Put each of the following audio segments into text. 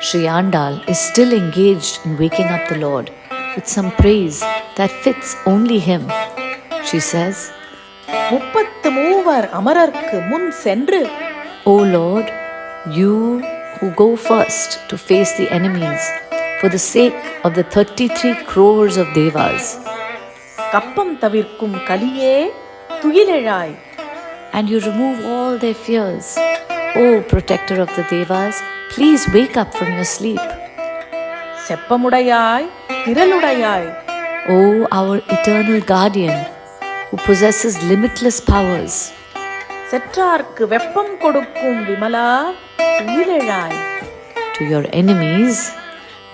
Sri Andal is still engaged in waking up the Lord with some praise that fits only him. She says, 33 அமரர்க்கு முன் சென்று, O Lord, you who go first to face the enemies for the sake of the 33 crores of devas, கப்பம் தவிர்க்கும் கலியே துயிலெழாய், and you remove all their fears. O protector of the devas, please wake up from your sleep. செப்பமுடையாய் திரளுடையாய், O our eternal guardian who possesses limitless powers, செற்றார்க்கு வெப்பம் கொடுக்கும் Vimala துயிலெழாய், to your enemies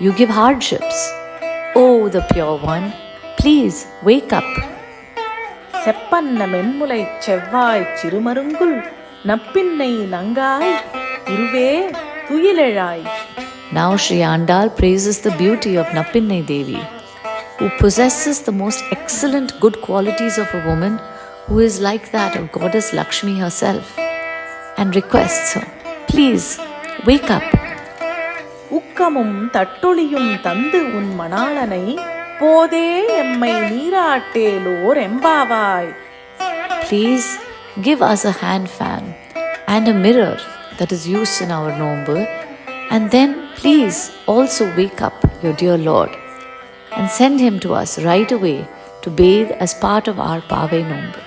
you give hardships. O the pure one, please wake up. செப்பன்ன மென்முலை செவ்வாய் சிறுமருங்குல் நப்பின்னை நங்காய் திருவே துயிலெழாய். Now Sri Andal praises the beauty of Nappinnai Devi, who possesses the most excellent good qualities of a woman who is like that of Goddess Lakshmi herself, and requests her, please wake up. உக்கமும் தட்டொளியும் தந்து உன் மணாளனை போதே எம்மை நீராட்டேலோர் எம்பாவாய். Please give us a hand fan and a mirror that is used in our Nombu, and then please also wake up your dear Lord and send him to us right away to bathe as part of our Pave Nombu.